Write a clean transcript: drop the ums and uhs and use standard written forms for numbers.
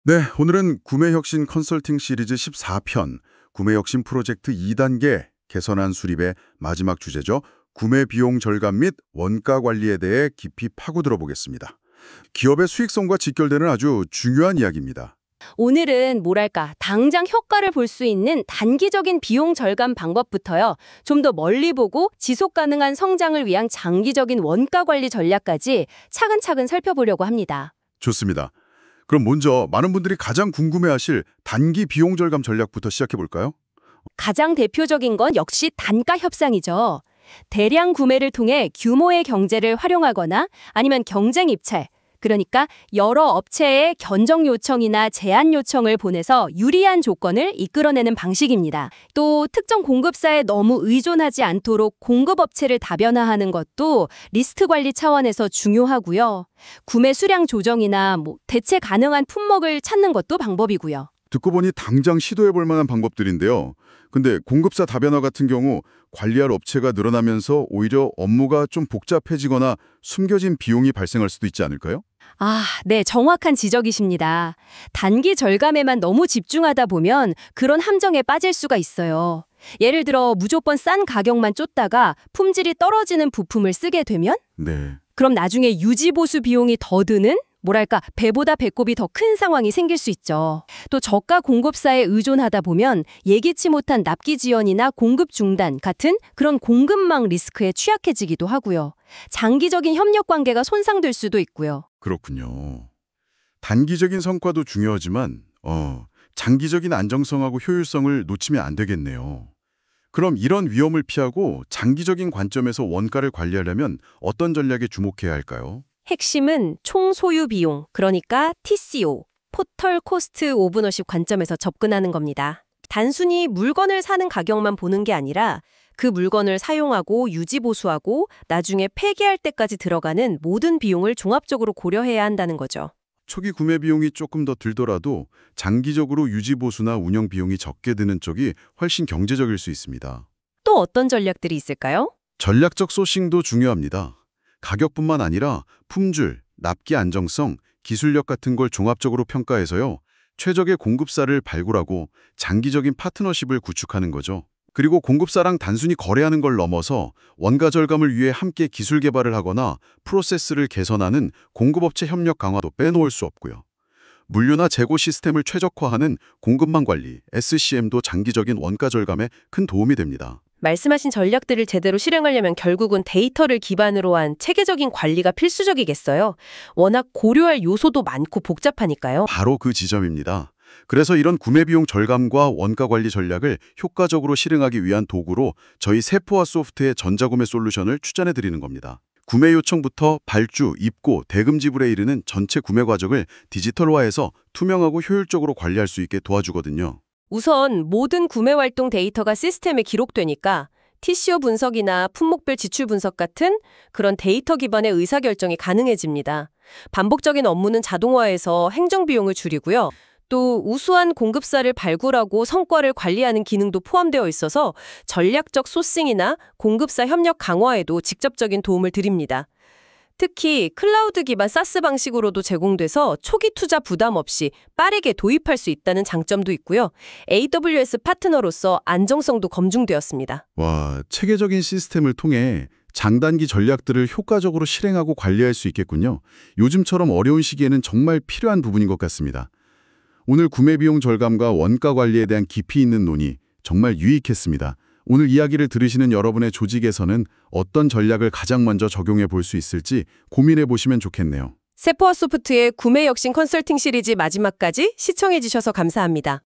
네, 오늘은 구매혁신 컨설팅 시리즈 14편, 구매혁신 프로젝트 2단계 개선안 수립의 마지막 주제죠. 구매 비용 절감 및 원가 관리에 대해 깊이 파고들어 보겠습니다. 기업의 수익성과 직결되는 아주 중요한 이야기입니다. 오늘은 당장 효과를 볼 수 있는 단기적인 비용 절감 방법부터요. 좀 더 멀리 보고 지속 가능한 성장을 위한 장기적인 원가 관리 전략까지 차근차근 살펴보려고 합니다. 좋습니다. 그럼 먼저 많은 분들이 가장 궁금해하실 단기 비용 절감 전략부터 시작해 볼까요? 가장 대표적인 건 역시 단가 협상이죠. 대량 구매를 통해 규모의 경제를 활용하거나 아니면 경쟁 입찰, 그러니까 여러 업체의 견적 요청이나 제한 요청을 보내서 유리한 조건을 이끌어내는 방식입니다. 또 특정 공급사에 너무 의존하지 않도록 공급업체를 다변화하는 것도 리스크 관리 차원에서 중요하고요. 구매 수량 조정이나 대체 가능한 품목을 찾는 것도 방법이고요. 듣고 보니 당장 시도해 볼 만한 방법들인데요. 근데 공급사 다변화 같은 경우 관리할 업체가 늘어나면서 오히려 업무가 좀 복잡해지거나 숨겨진 비용이 발생할 수도 있지 않을까요? 네, 정확한 지적이십니다. 단기 절감에만 너무 집중하다 보면 그런 함정에 빠질 수가 있어요. 예를 들어 무조건 싼 가격만 쫓다가 품질이 떨어지는 부품을 쓰게 되면? 네. 그럼 나중에 유지보수 비용이 더 드는? 배보다 배꼽이 더 큰 상황이 생길 수 있죠. 또 저가 공급사에 의존하다 보면 예기치 못한 납기 지연이나 공급 중단 같은 그런 공급망 리스크에 취약해지기도 하고요. 장기적인 협력 관계가 손상될 수도 있고요. 그렇군요. 단기적인 성과도 중요하지만 장기적인 안정성하고 효율성을 놓치면 안 되겠네요. 그럼 이런 위험을 피하고 장기적인 관점에서 원가를 관리하려면 어떤 전략에 주목해야 할까요? 핵심은 총 소유 비용, 그러니까 TCO, 토털 코스트 오브너십 관점에서 접근하는 겁니다. 단순히 물건을 사는 가격만 보는 게 아니라 그 물건을 사용하고 유지 보수하고 나중에 폐기할 때까지 들어가는 모든 비용을 종합적으로 고려해야 한다는 거죠. 초기 구매 비용이 조금 더 들더라도 장기적으로 유지 보수나 운영 비용이 적게 드는 쪽이 훨씬 경제적일 수 있습니다. 또 어떤 전략들이 있을까요? 전략적 소싱도 중요합니다. 가격뿐만 아니라 품질, 납기 안정성, 기술력 같은 걸 종합적으로 평가해서요. 최적의 공급사를 발굴하고 장기적인 파트너십을 구축하는 거죠. 그리고 공급사랑 단순히 거래하는 걸 넘어서 원가 절감을 위해 함께 기술 개발을 하거나 프로세스를 개선하는 공급업체 협력 강화도 빼놓을 수 없고요. 물류나 재고 시스템을 최적화하는 공급망 관리, SCM도 장기적인 원가 절감에 큰 도움이 됩니다. 말씀하신 전략들을 제대로 실행하려면 결국은 데이터를 기반으로 한 체계적인 관리가 필수적이겠어요. 워낙 고려할 요소도 많고 복잡하니까요. 바로 그 지점입니다. 그래서 이런 구매 비용 절감과 원가 관리 전략을 효과적으로 실행하기 위한 도구로 저희 세포와 소프트의 전자구매 솔루션을 추천해 드리는 겁니다. 구매 요청부터 발주, 입고, 대금 지불에 이르는 전체 구매 과정을 디지털화해서 투명하고 효율적으로 관리할 수 있게 도와주거든요. 우선 모든 구매 활동 데이터가 시스템에 기록되니까 TCO 분석이나 품목별 지출 분석 같은 그런 데이터 기반의 의사결정이 가능해집니다. 반복적인 업무는 자동화해서 행정비용을 줄이고요. 또 우수한 공급사를 발굴하고 성과를 관리하는 기능도 포함되어 있어서 전략적 소싱이나 공급사 협력 강화에도 직접적인 도움을 드립니다. 특히 클라우드 기반 사스 방식으로도 제공돼서 초기 투자 부담 없이 빠르게 도입할 수 있다는 장점도 있고요. AWS 파트너로서 안정성도 검증되었습니다. 와, 체계적인 시스템을 통해 장단기 전략들을 효과적으로 실행하고 관리할 수 있겠군요. 요즘처럼 어려운 시기에는 정말 필요한 부분인 것 같습니다. 오늘 구매 비용 절감과 원가 관리에 대한 깊이 있는 논의 정말 유익했습니다. 오늘 이야기를 들으시는 여러분의 조직에서는 어떤 전략을 가장 먼저 적용해 볼 수 있을지 고민해 보시면 좋겠네요. 세포와 소프트의 구매 혁신 컨설팅 시리즈 마지막까지 시청해 주셔서 감사합니다.